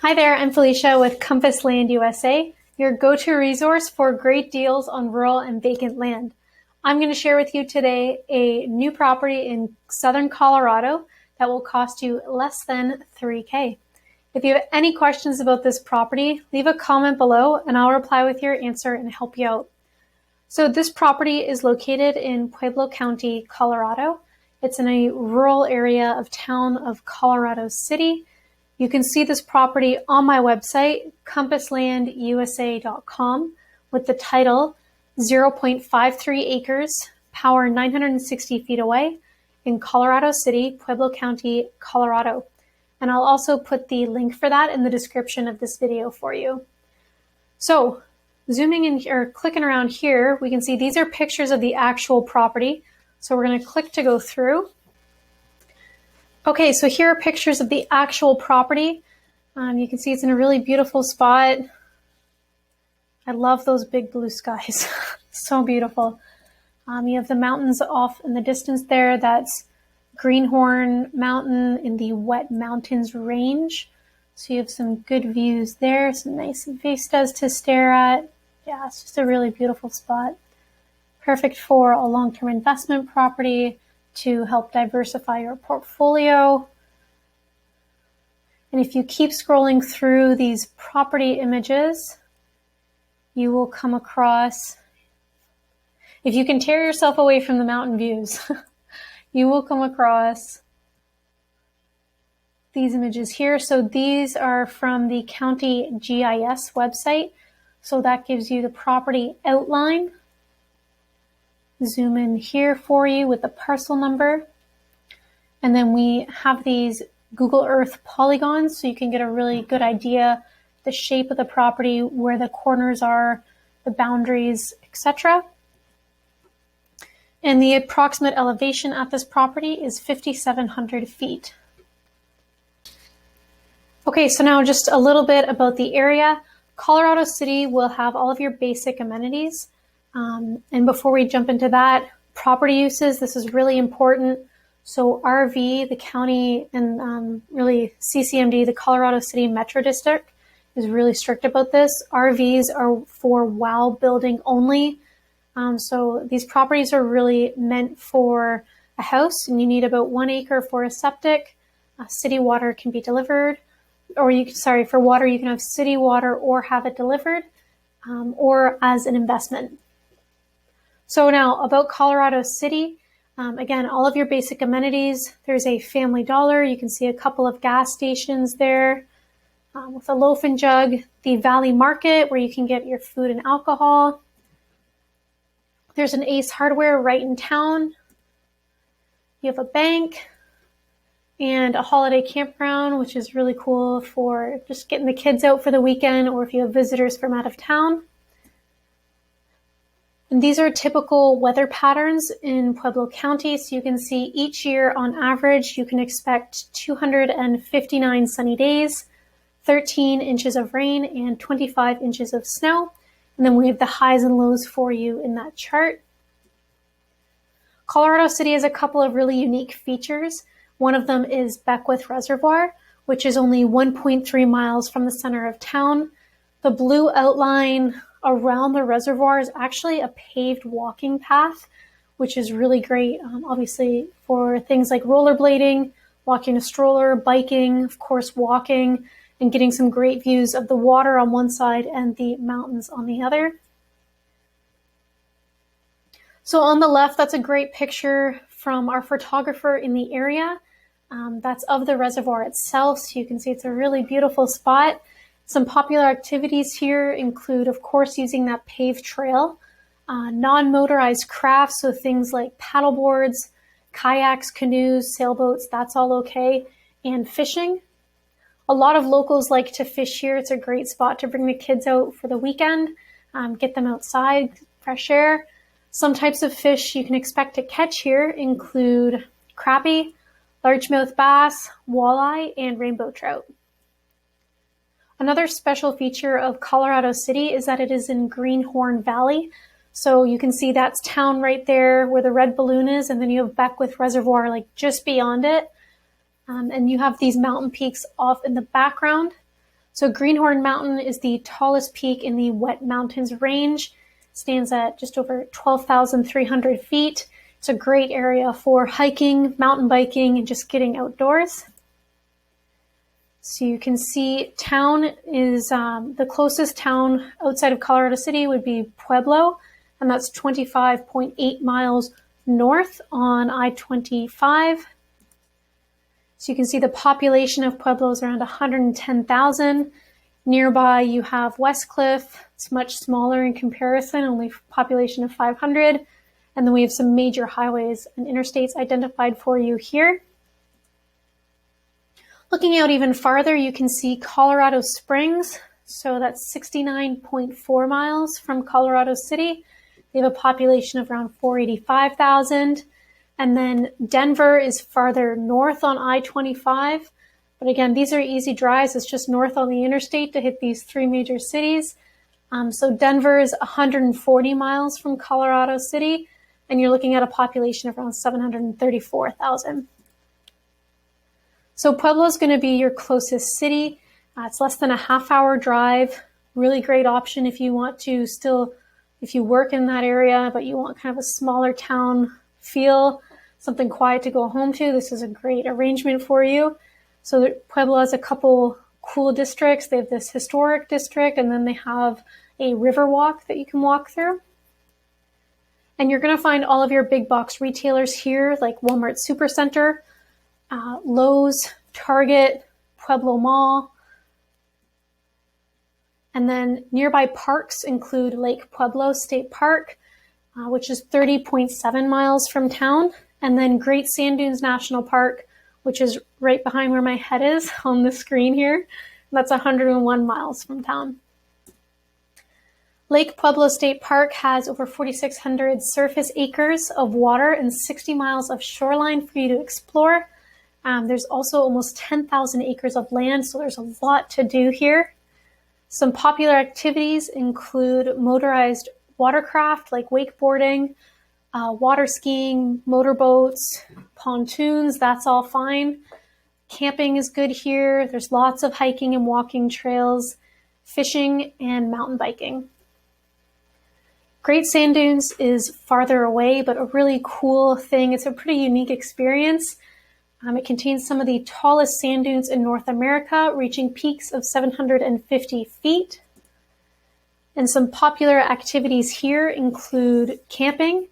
Hi there, I'm Felicia with Compass Land USA, your go-to resource for great deals on rural and vacant land. I'm going to share with you today a new property in southern Colorado that will cost you less than $3,000. If you have any questions about this property, leave a comment below and I'll reply with your answer and help you out. So this property is located in Pueblo County, Colorado. It's in a rural area of town of Colorado City. You can see this property on my website, compasslandusa.com, with the title 0.53 acres, power 960 feet away in Colorado City, Pueblo County, Colorado. And I'll also put the link for that in the description of this video for you. So zooming in or clicking around here, we can see these are pictures of the actual property. So we're going to click to go through. Okay, so here are pictures of the actual property. You can see it's in a really beautiful spot. I love those big blue skies. So beautiful. You have the mountains off in the distance there. That's Greenhorn Mountain in the Wet Mountains range. So you have some good views there, some nice vistas to stare at. Yeah, it's just a really beautiful spot. Perfect for a long-term investment property to help diversify your portfolio. And if you keep scrolling through these property images, you will come across, if you can tear yourself away from the mountain views, you will come across these images here. So these are from the county GIS website. So that gives you the property outline. Zoom in here for you with the parcel number. And then we have these Google Earth polygons so you can get a really good idea the shape of the property, where the corners are, the boundaries, etc. And the approximate elevation at this property is 5,700 feet. Okay, so now just a little bit about the area. Colorado City will have all of your basic amenities. And before we jump into that, property uses, this is really important. So RV, the county, and really CCMD, the Colorado City Metro District, is really strict about this. RVs are for WOW building only. So these properties are really meant for a house, and you need about 1 acre for a septic. City water can be delivered, or for water, you can have city water or have it delivered, or as an investment. So now about Colorado City, again, all of your basic amenities. There's a Family Dollar. You can see a couple of gas stations there with a loaf and jug. The Valley Market, where you can get your food and alcohol. There's an Ace Hardware right in town. You have a bank and a holiday campground, which is really cool for just getting the kids out for the weekend or if you have visitors from out of town. And these are typical weather patterns in Pueblo County. So you can see each year on average, you can expect 259 sunny days, 13 inches of rain, and 25 inches of snow. And then we have the highs and lows for you in that chart. Colorado City has a couple of really unique features. One of them is Beckwith Reservoir, which is only 1.3 miles from the center of town. The blue outline around the reservoir is actually a paved walking path, which is really great, obviously, for things like rollerblading, walking a stroller, biking, of course, walking, and getting some great views of the water on one side and the mountains on the other. So on the left, that's a great picture from our photographer in the area. That's of the reservoir itself, so you can see it's a really beautiful spot. Some popular activities here include, of course, using that paved trail, non-motorized crafts, so things like paddle boards, kayaks, canoes, sailboats, that's all okay, and fishing. A lot of locals like to fish here. It's a great spot to bring the kids out for the weekend, get them outside, fresh air. Some types of fish you can expect to catch here include crappie, largemouth bass, walleye, and rainbow trout. Another special feature of Colorado City is that it is in Greenhorn Valley. So you can see that's town right there where the red balloon is, and then you have Beckwith Reservoir like just beyond it. And you have these mountain peaks off in the background. So Greenhorn Mountain is the tallest peak in the Wet Mountains range. It stands at just over 12,300 feet. It's a great area for hiking, mountain biking, and just getting outdoors. So you can see town is the closest town outside of Colorado City would be Pueblo, and that's 25.8 miles north on I-25. So you can see the population of Pueblo is around 110,000. Nearby you have Westcliff. It's much smaller in comparison, only population of 500. And then we have some major highways and interstates identified for you here. Looking out even farther, you can see Colorado Springs. So that's 69.4 miles from Colorado City. They have a population of around 485,000. And then Denver is farther north on I-25. But again, these are easy drives. It's just north on the interstate to hit these three major cities. So Denver is 140 miles from Colorado City, and you're looking at a population of around 734,000. So Pueblo is going to be your closest city. It's less than a half-hour drive. Really great option if you want to if you work in that area, but you want kind of a smaller town feel, something quiet to go home to. This is a great arrangement for you. So Pueblo has a couple cool districts. They have this historic district, and then they have a river walk that you can walk through. And you're going to find all of your big box retailers here, like Walmart Supercenter, Lowe's, Target, Pueblo Mall. And then nearby parks include Lake Pueblo State Park, which is 30.7 miles from town. And then Great Sand Dunes National Park, which is right behind where my head is on the screen here. That's 101 miles from town. Lake Pueblo State Park has over 4,600 surface acres of water and 60 miles of shoreline for you to explore. There's also almost 10,000 acres of land, so there's a lot to do here. Some popular activities include motorized watercraft like wakeboarding, water skiing, motorboats, pontoons, that's all fine. Camping is good here. There's lots of hiking and walking trails, fishing, and mountain biking. Great Sand Dunes is farther away, but a really cool thing. It's a pretty unique experience. It contains some of the tallest sand dunes in North America, reaching peaks of 750 feet. And some popular activities here include camping,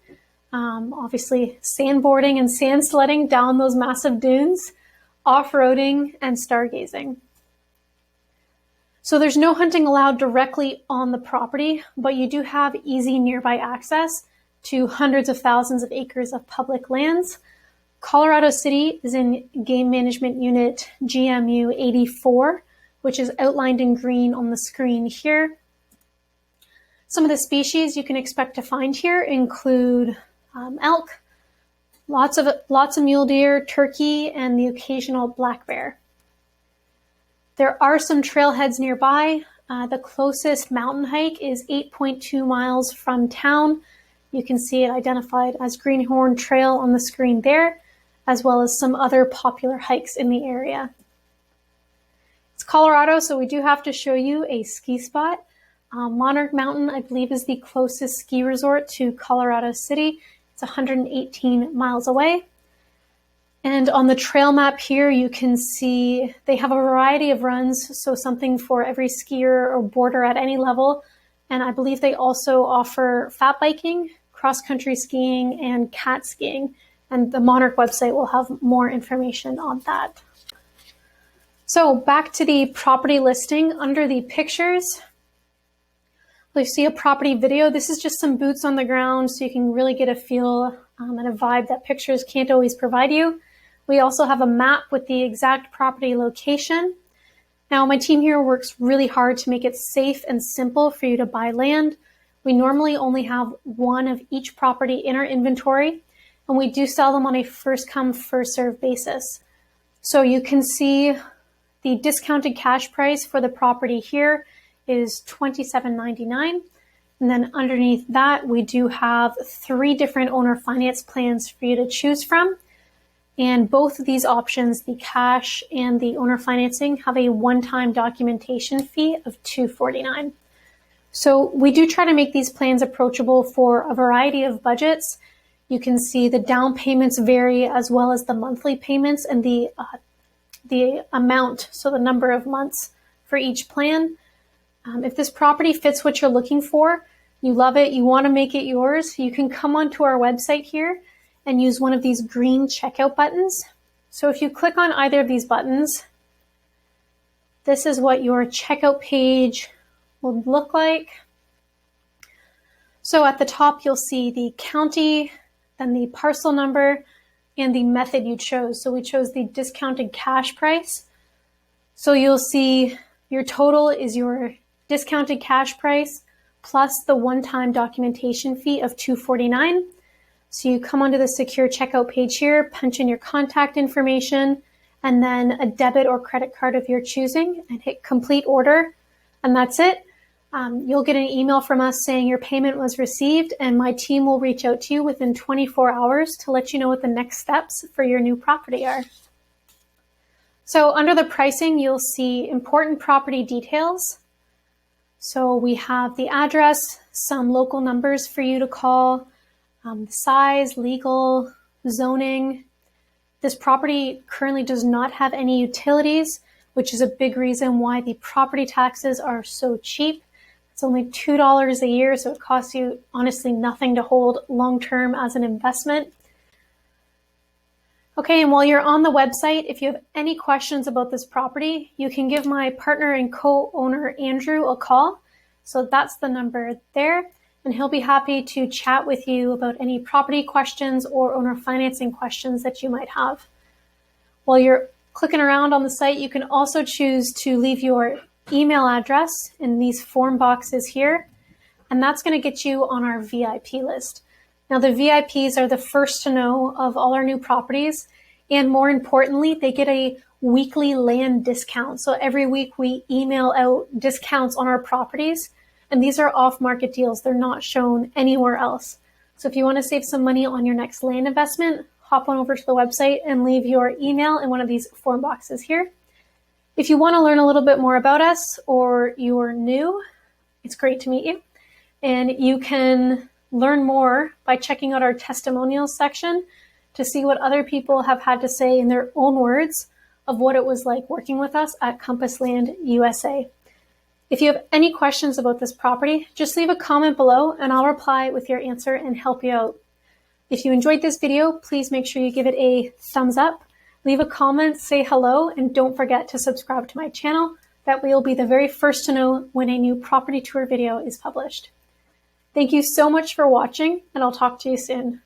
obviously sandboarding and sand sledding down those massive dunes, off-roading, and stargazing. So there's no hunting allowed directly on the property, but you do have easy nearby access to hundreds of thousands of acres of public lands. Colorado City is in Game Management Unit GMU 84, which is outlined in green on the screen here. Some of the species you can expect to find here include elk, lots of mule deer, turkey, and the occasional black bear. There are some trailheads nearby. The closest mountain hike is 8.2 miles from town. You can see it identified as Greenhorn Trail on the screen there, as well as some other popular hikes in the area. It's Colorado, so we do have to show you a ski spot. Monarch Mountain, I believe, is the closest ski resort to Colorado City. It's 118 miles away. And on the trail map here, you can see they have a variety of runs, so something for every skier or boarder at any level. And I believe they also offer fat biking, cross-country skiing, and cat skiing. And the Monarch website will have more information on that. So back to the property listing. Under the pictures, you see a property video. This is just some boots on the ground so you can really get a feel and a vibe that pictures can't always provide you. We also have a map with the exact property location. Now, my team here works really hard to make it safe and simple for you to buy land. We normally only have one of each property in our inventory, and we do sell them on a first-come, first-served basis. So you can see the discounted cash price for the property here is $27.99. And then underneath that, we do have 3 different owner finance plans for you to choose from. And both of these options, the cash and the owner financing, have a one-time documentation fee of $249. So we do try to make these plans approachable for a variety of budgets. You can see the down payments vary, as well as the monthly payments and the amount, so the number of months for each plan. If this property fits what you're looking for, you love it, you want to make it yours, you can come onto our website here and use one of these green checkout buttons. So if you click on either of these buttons, this is what your checkout page will look like. So at the top, you'll see the county, then the parcel number, and the method you chose. So we chose the discounted cash price. So you'll see your total is your discounted cash price plus the one-time documentation fee of $249. So you come onto the secure checkout page here, punch in your contact information, and then a debit or credit card of your choosing, and hit complete order, and that's it. You'll get an email from us saying your payment was received, and my team will reach out to you within 24 hours to let you know what the next steps for your new property are. So under the pricing, you'll see important property details. So we have the address, some local numbers for you to call, size, legal, zoning. This property currently does not have any utilities, which is a big reason why the property taxes are so cheap. It's only $2 a year, so it costs you honestly nothing to hold long-term as an investment. Okay, and while you're on the website, if you have any questions about this property, you can give my partner and co-owner Andrew a call. So that's the number there, and he'll be happy to chat with you about any property questions or owner financing questions that you might have. While you're clicking around on the site, you can also choose to leave your email address in these form boxes here, and that's going to get you on our VIP list. Now, the VIPs are the first to know of all our new properties, and more importantly, they get a weekly land discount. So every week we email out discounts on our properties, and these are off-market deals. They're not shown anywhere else. So if you want to save some money on your next land investment, hop on over to the website and leave your email in one of these form boxes here. If you want to learn a little bit more about us, or you're new, it's great to meet you. And you can learn more by checking out our testimonials section to see what other people have had to say in their own words of what it was like working with us at Compass Land USA. If you have any questions about this property, just leave a comment below and I'll reply with your answer and help you out. If you enjoyed this video, please make sure you give it a thumbs up, leave a comment, say hello, and don't forget to subscribe to my channel. That way you'll be the very first to know when a new property tour video is published. Thank you so much for watching, and I'll talk to you soon.